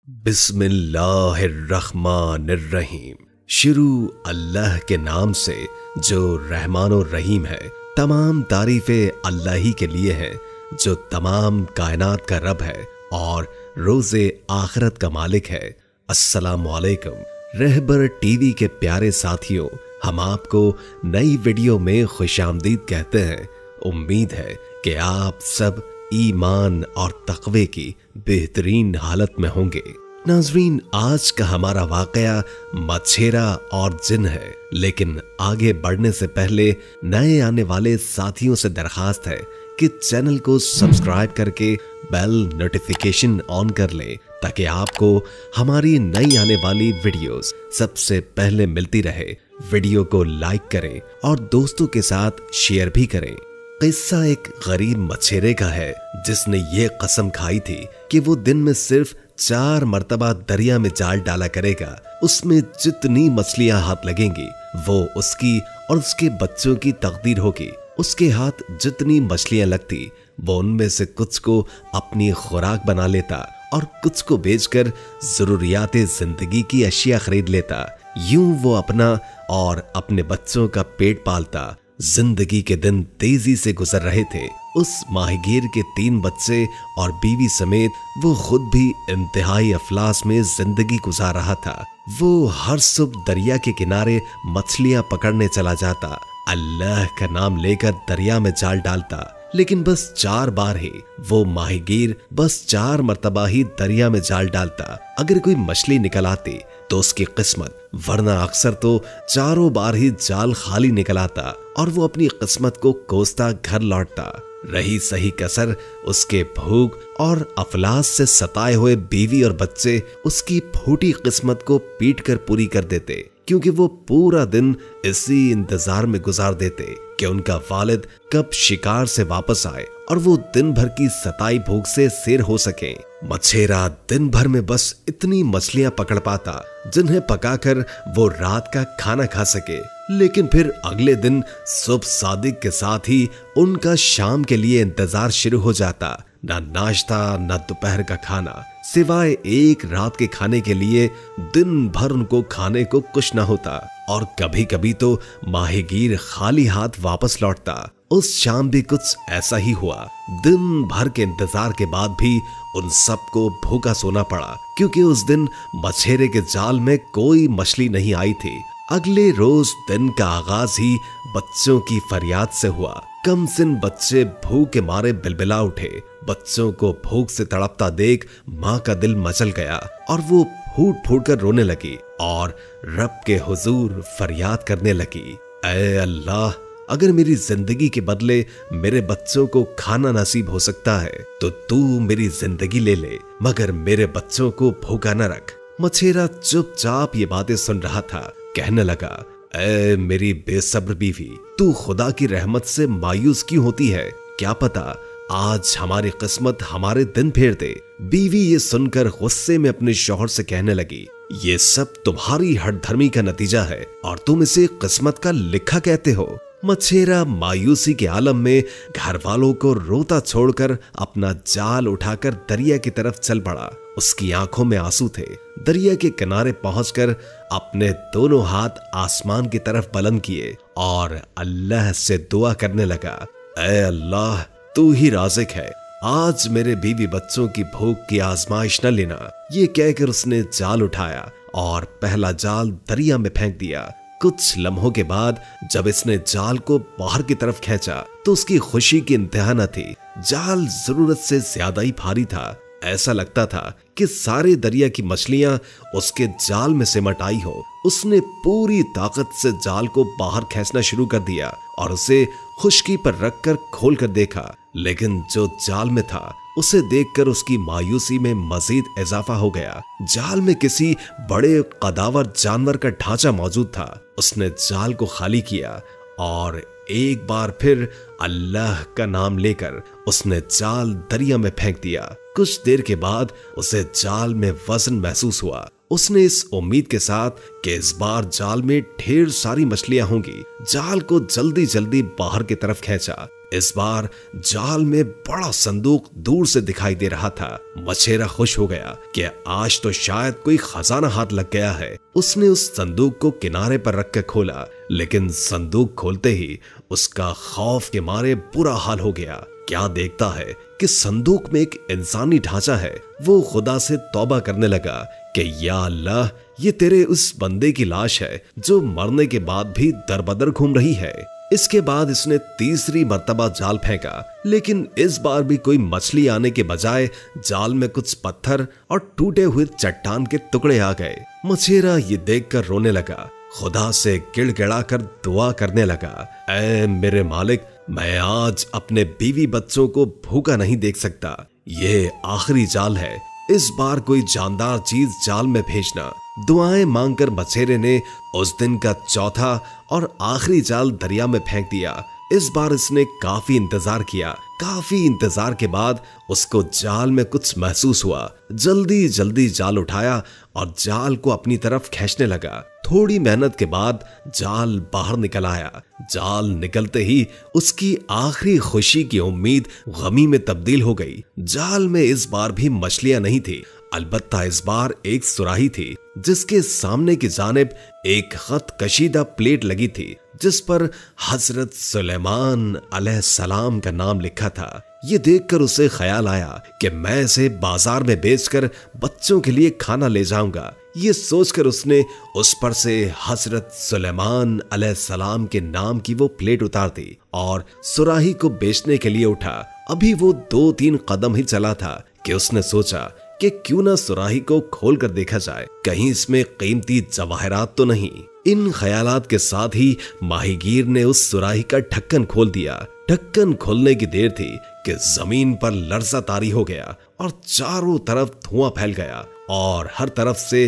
बिस्मिल्लाहिर्रहमानिर्रहीम। शुरू अल्लाह के नाम से जो रहमान और रहीम है। तमाम तारीफें अल्लाह ही के लिए हैं जो तमाम कायनात का रब है और रोज़े आखिरत का मालिक है। अस्सलामु अलैकुम। रहबर टीवी के प्यारे साथियों, हम आपको नई वीडियो में खुशामदीद कहते हैं। उम्मीद है कि आप सब ईमान और तक़वे की बेहतरीन हालत में होंगे। नाज़रीन, आज का हमारा वाक़या मछेरा और जिन है, लेकिन आगे बढ़ने से पहले नए आने वाले साथियों से दरखास्त है कि चैनल को सब्सक्राइब करके बेल नोटिफिकेशन ऑन कर लें ताकि आपको हमारी नई आने वाली वीडियोस सबसे पहले मिलती रहे। वीडियो को लाइक करें और दोस्तों के साथ शेयर भी करें। किस्सा एक गरीब मछेरे का है जिसने ये कसम खाई थी कि वो दिन में सिर्फ 4 मर्तबा दरिया में जाल डाला करेगा। उसमें जितनी मछलियां हाथ लगेंगी वो उसकी और उसके बच्चों की तकदीर होगी। उसके हाथ जितनी मछलियां लगती वो उनमें से कुछ को अपनी खुराक बना लेता और कुछ को बेचकर जरूरियाते जिंदगी की अशिया खरीद लेता। यूं वो अपना और अपने बच्चों का पेट पालता। जिंदगी के दिन तेजी से गुजर रहे थे। उस माहिगीर के 3 बच्चे और बीवी समेत वो खुद भी इंतहाई अफलास में जिंदगी गुजार रहा था। वो हर सुबह दरिया के किनारे मछलियां पकड़ने चला जाता, अल्लाह का नाम लेकर दरिया में जाल डालता, लेकिन बस 4 बार ही वो माहिगीर बस 4 मर्तबा ही दरिया में जाल डालता। अगर कोई मछली निकल आती तो उसकी किस्मत, वरना अक्सर तो 4 बार ही जाल खाली निकल आता और वो अपनी किस्मत को कोसता घर लौटता। रही सही कसर उसके भूख और अफलास से सताए हुए बीवी और बच्चे उसकी फूटी किस्मत को पीट कर पूरी कर देते, क्योंकि वो पूरा दिन इसी इंतजार में गुजार देते कि उनका वालिद कब शिकार से वापस आए और वो दिन भर की सताई भूख से सिर हो सके। मछेरा दिन भर में बस इतनी मछलियां पकड़ पाता जिन्हें पकाकर वो रात का खाना खा सके, लेकिन फिर अगले दिन सुबह सादिक के साथ ही उनका शाम के लिए इंतजार शुरू हो जाता। ना नाश्ता ना दोपहर का खाना, सिवाय एक रात के खाने के लिए दिन भर उनको खाने को कुछ ना होता और कभी कभी तो माहिगीर खाली हाथ वापस लौटता। उस शाम भी कुछ ऐसा ही हुआ। दिन भर के इंतजार के बाद भी उन सबको भूखा सोना पड़ा, क्योंकि उस दिन मछेरे के जाल में कोई मछली नहीं आई थी। अगले रोज दिन का आगाज ही बच्चों की फरियाद से हुआ। कमसिन बच्चे भूख के मारे बिलबिला उठे। बच्चों को भूख से तड़पता देख माँ का दिल मचल गया और वो फूट फूट कर रोने लगी और रब के हुजूर फरियाद करने लगी, ऐ अल्लाह, अगर मेरी जिंदगी के बदले मेरे बच्चों को खाना नसीब हो सकता है तो तू मेरी जिंदगी ले ले, मगर मेरे बच्चों को भूखा न रख। मछेरा चुपचाप ये बातें सुन रहा था। कहने लगा, ऐ मेरी बेसब्र बीवी, तू खुदा की रहमत से मायूस क्यों होती है? क्या पता आज हमारी किस्मत हमारे दिन फेर दे। बीवी ये सुनकर गुस्से में अपने शौहर से कहने लगी, ये सब तुम्हारी हठधर्मी का नतीजा है और तुम इसे किस्मत का लिखा कहते हो। मछेरा मायूसी के आलम में घर वालों को रोता छोड़कर अपना जाल उठाकर दरिया की तरफ चल पड़ा। उसकी आंखों में आंसू थे। दरिया के किनारे पहुंचकर अपने दोनों हाथ आसमान की तरफ बुलंद किए और अल्लाह से दुआ करने लगा, ऐ अल्लाह, तू ही राज़िक है, आज मेरे बीवी बच्चों की भूख की आजमाइश न लेना। ये कहकर उसने जाल उठाया और पहला जाल दरिया में फेंक दिया। कुछ लम्हों के बाद जब इसने जाल को बाहर की तरफ खींचा तो उसकी खुशी की इंतहा न थी। जाल जरूरत से ज्यादा ही भारी था। ऐसा लगता था कि सारे दरिया की मछलियां उसके जाल में सिमट आई हो। उसने पूरी ताकत से जाल को बाहर खींचना शुरू कर दिया और उसे खुश्की पर रखकर खोल कर देखा, लेकिन जो जाल में था उसे देखकर उसकी मायूसी में मजीद इजाफा हो गया। जाल में किसी बड़े कदावर जानवर का ढांचा मौजूद था। उसने जाल को खाली किया और एक बार फिर अल्लाह का नाम लेकर उसने जाल दरिया में फेंक दिया। कुछ देर के बाद उसे जाल में वजन महसूस हुआ। उसने इस उम्मीद के साथ कि इस बार जाल में ढेर सारी मछलियां होंगी, जाल को जल्दी जल्दी बाहर की तरफ खींचा। इस बार जाल में बड़ा संदूक दूर से दिखाई दे रहा था। मछेरा खुश हो गया कि आज तो शायद कोई खजाना हाथ लग गया है। उसने उस संदूक को किनारे पर रख कर खोला, लेकिन संदूक खोलते ही उसका खौफ के मारे बुरा हाल हो गया। क्या देखता है कि संदूक में एक इंसानी ढांचा है। वो खुदा से तौबा करने लगा कि या अल्लाह, ये तेरे उस बंदे की लाश है जो मरने के बाद भी दरबदर घूम रही है। इसके बाद इसने तीसरी मर्तबा जाल फेंका, लेकिन इस बार भी कोई मछली आने के बजाय जाल में कुछ पत्थर और टूटे हुए चट्टान के टुकड़े आ गए। मछेरा ये देखकर रोने लगा, खुदा से गिड़गिड़ाकर दुआ करने लगा, ऐ मेरे मालिक, मैं आज अपने बीवी बच्चों को भूखा नहीं देख सकता। ये आखिरी जाल है, इस बार कोई जानदार चीज जाल में भेजना। दुआएं मांगकर मछेरे ने उस दिन का चौथा और आखिरी जाल दरिया में फेंक दिया। इस बार इसने काफी इंतजार किया। काफी इंतजार के बाद उसको जाल में कुछ महसूस हुआ। जल्दी जल्दी जाल उठाया और जाल को अपनी तरफ खींचने लगा। थोड़ी मेहनत के बाद जाल बाहर निकल आया। जाल निकलते ही उसकी आखिरी खुशी की उम्मीद गमी में तब्दील हो गई। जाल में इस बार भी मछलियां नहीं थी, अलबत्ता इस बार एक सुराही थी जिसके सामने की जानिब एक खत कशीदा प्लेट लगी थी जिस पर हजरत सुलेमान अलैहिस्सलाम का नाम लिखा था। ये देखकर उसे ख्याल आया कि मैं इसे बाजार में बेचकर बच्चों के लिए खाना ले जाऊंगा। ये सोचकर उसने उस पर से हजरत सुलेमान अलैहिस्सलाम के नाम की वो प्लेट उतार दी और सुराही को बेचने के लिए उठा। अभी वो 2-3 कदम ही चला था कि उसने सोचा कि क्यों ना सुराही को खोल कर देखा जाए, कहीं इसमें कीमती जवाहरात तो नहीं। इन ख्यालात के साथ ही माहीगीर ने उस सुराही का ढक्कन खोल दिया। ढक्कन खोलने की देर थी कि जमीन पर लर्जा तारी हो गया और चारों तरफ धुआं फैल गया और हर तरफ से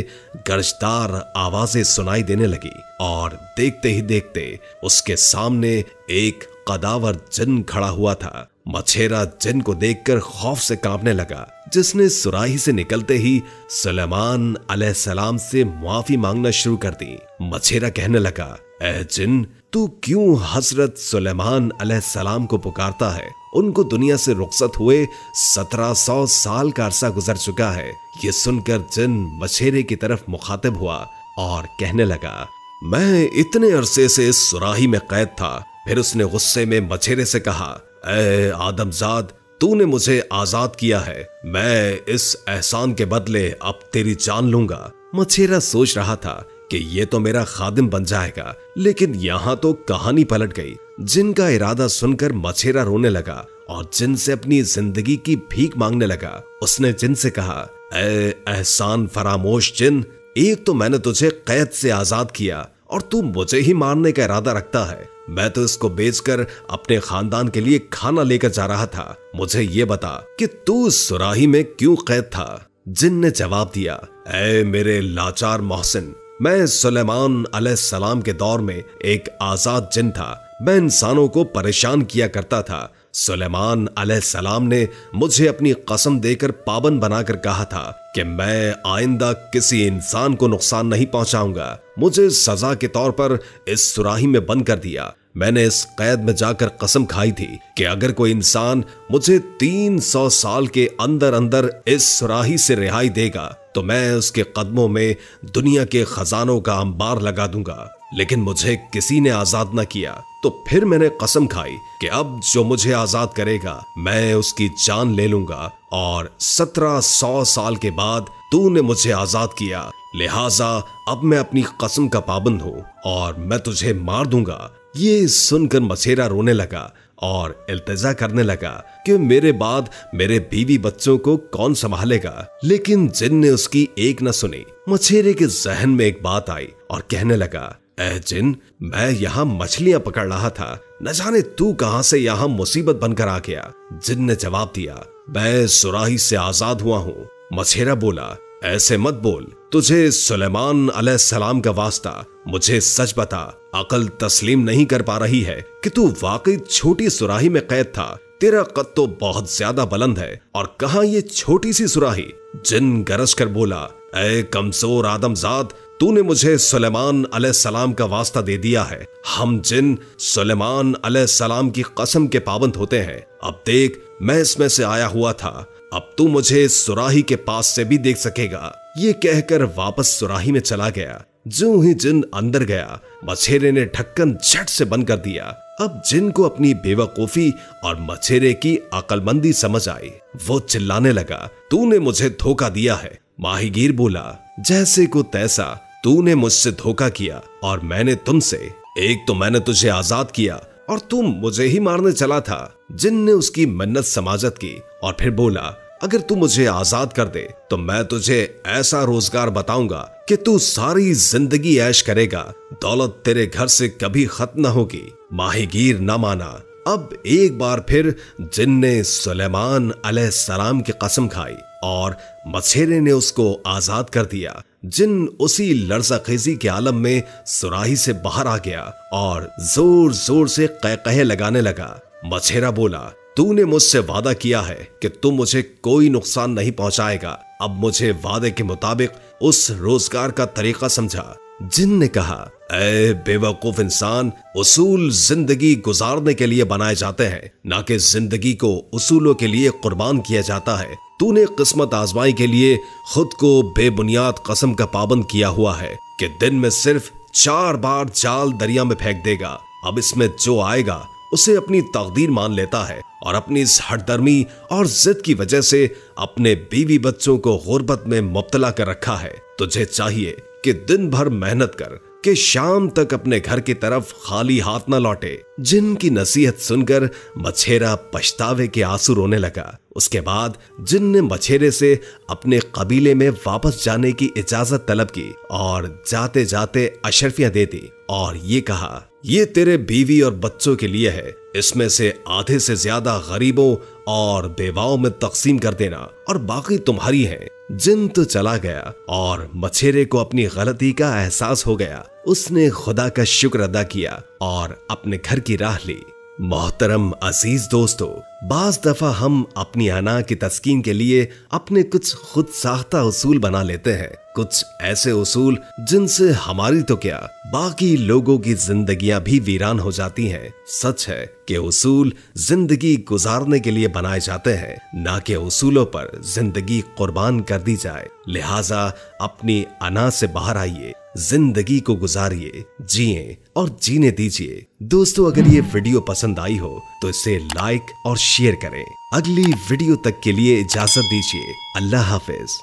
गर्जदार आवाजें सुनाई देने लगी। और देखते ही देखते उसके सामने एक कदावर जिन खड़ा हुआ था। मछेरा जिन को देखकर खौफ से कांपने लगा, जिसने सुराही से निकलते ही सुलेमान अलैहिस्सलाम से माफी मांगना शुरू कर दी। मछेरा कहने लगा, ऐ जिन, तू क्यों हजरत सुलेमान अलैहिस्सलाम को पुकारता है? उनको दुनिया से रुखसत हुए 1700 साल का अरसा गुजर चुका है। ये सुनकर जिन मछेरे की तरफ मुखातिब हुआ और कहने लगा, मैं इतने अरसे से इस सुराही में कैद था। फिर उसने गुस्से में मछेरे से कहा, ऐ आदमजाद, तूने मुझे आजाद किया है, मैं इस एहसान के बदले अब तेरी जान लूंगा। मछेरा सोच रहा था कि ये तो मेरा खादिम बन जाएगा, लेकिन यहाँ तो कहानी पलट गई। जिन का इरादा सुनकर मछेरा रोने लगा और जिन से अपनी जिंदगी की भीख मांगने लगा। उसने जिन से कहा, ऐ एहसान फरामोश जिन, एक तो मैंने तुझे कैद से आजाद किया और तू मुझे ही मारने का इरादा रखता है। मैं तो इसको बेचकर अपने खानदान के लिए खाना लेकर जा रहा था। मुझे ये बता कि तू सुराही में क्यों कैद था? जिन ने जवाब दिया, ऐ मेरे लाचार मोहसिन, मैं सुलेमान अलैहिस्सलाम के दौर में एक आजाद जिन था। मैं इंसानों को परेशान किया करता था। सुलेमान अलैहिस्सलाम ने मुझे अपनी कसम देकर पाबंद बनाकर कहा था कि मैं आइंदा किसी इंसान को नुकसान नहीं पहुंचाऊंगा। मुझे सजा के तौर पर इस सुराही में बंद कर दिया। मैंने इस कैद में जाकर कसम खाई थी कि अगर कोई इंसान मुझे 300 साल के अंदर अंदर इस सुराही से रिहाई देगा तो मैं उसके कदमों में दुनिया के खजानों का अंबार लगा दूंगा। लेकिन मुझे किसी ने आजाद न किया, तो फिर मैंने कसम खाई कि अब जो मुझे आजाद करेगा मैं उसकी जान ले लूंगा। और 1700 साल के बाद तूने मुझे आजाद किया, लिहाजा अब मैं अपनी कसम का पाबंद हूं और मैं तुझे मार दूंगा। ये सुनकर मछेरा रोने लगा और इल्तिजा करने लगा कि मेरे बाद मेरे बीवी बच्चों को कौन संभालेगा। लेकिन जिन ने उसकी एक न सुनी। मछेरे के जहन में एक बात आई और कहने लगा, ऐ जिन, मैं यहाँ मछलियां पकड़ रहा था, न जाने तू कहां से यहाँ मुसीबत बनकर आ गया। जिन ने जवाब दिया, मैं सुराही से आजाद हुआ हूँ। मछेरा बोला, ऐसे मत बोल, तुझे सुलेमान अलैहिस्सलाम का वास्ता, मुझे सच बता। अकल तस्लीम नहीं कर पा रही है कि तू वाकई छोटी सुराही में कैद था। तेरा कद तो बहुत ज्यादा बुलंद है और कहां ये छोटी सी सुराही। जिन गरज कर बोला, ऐ कमजोर आदमजाद, तूने मुझे सुलेमान अलैहिस्सलाम का वास्ता दे दिया है। हम जिन सुलेमान अलैहिस्सलाम की कसम के पाबंद होते हैं। अब देख, मैं इसमें से आया हुआ था, अब तू मुझे सुराही के पास से भी देख सकेगा। ये कहकर वापस सुराही में चला गया। जो ही जिन अंदर गया, मछेरे ने ढक्कन झट से बंद कर दिया। अब जिन को अपनी बेवकूफी और मछेरे की अक्लमंदी समझ आई। वो चिल्लाने लगा, तूने मुझे धोखा दिया है। माहीगीर बोला, जैसे को तैसा, तूने मुझसे धोखा किया और मैंने तुमसे। एक तो मैंने तुझे आजाद किया और तुम मुझे ही मारने चला था। जिन ने उसकी मन्नत समाजत की और फिर बोला, अगर तू मुझे आजाद कर दे तो मैं तुझे ऐसा रोजगार बताऊंगा कि तू सारी जिंदगी ऐश करेगा, दौलत तेरे घर से कभी खत्म न होगी। माहीगीर न माना। अब एक बार फिर जिन ने सुलेमान अलैहिस्सलाम की कसम खाई और मछेरे ने उसको आजाद कर दिया। जिन उसी लर्ज़ाखेज़ी के आलम में सुराही से बाहर आ गया और जोर जोर से क़हक़हे लगाने लगा। मछेरा बोला, तूने मुझसे वादा किया है कि तू मुझे कोई नुकसान नहीं पहुंचाएगा। अब मुझे वादे के मुताबिक उस रोजगार का तरीका समझा। जिन ने कहा, ऐ बेवकूफ इंसान, उसूल जिंदगी गुजारने के लिए बनाए जाते हैं, ना कि जिंदगी को उसूलों के लिए कुर्बान किया जाता है। तूने किस्मत आजमाई के लिए खुद को बेबुनियाद कसम का पाबंद किया हुआ है कि दिन में सिर्फ 4 बार जाल दरिया में फेंक देगा। अब इसमें जो आएगा उसे अपनी तकदीर मान लेता है और अपनी इस हठधर्मी और जिद की वजह से अपने बीवी बच्चों को गुर्बत में मुब्तला कर रखा है। तुझे चाहिए कि दिन भर मेहनत कर कि शाम तक अपने घर की तरफ खाली हाथ न लौटे। जिन की नसीहत सुनकर मछेरा पछतावे के आंसू रोने लगा। उसके बाद जिन ने मछेरे से अपने कबीले में वापस जाने की इजाजत तलब की और जाते जाते अशरफियां दे दी और ये कहा, ये तेरे बीवी और बच्चों के लिए है, इसमें से आधे से ज्यादा गरीबों और बेवाओं में तकसीम कर देना और बाकी तुम्हारी है। जिन तो चला गया और मछेरे को अपनी गलती का एहसास हो गया। उसने खुदा का शुक्र अदा किया और अपने घर की राह ली। मोहतरम अजीज दोस्तों, बाज दफा हम अपनी अना की तस्कीन के लिए अपने कुछ खुद साख्ता उसूल बना लेते हैं, कुछ ऐसे उसूल जिनसे हमारी तो क्या बाकी लोगों की जिंदगियां भी वीरान हो जाती हैं। सच है कि उसूल जिंदगी गुजारने के लिए बनाए जाते हैं, ना कि उसूलों पर जिंदगी कुर्बान कर दी जाए। लिहाजा अपनी अना से बाहर आइए, जिंदगी को गुजारिए, जिए और जीने दीजिए। दोस्तों, अगर ये वीडियो पसंद आई हो तो इसे लाइक और शेयर करें। अगली वीडियो तक के लिए इजाजत दीजिए। अल्लाह हाफिज।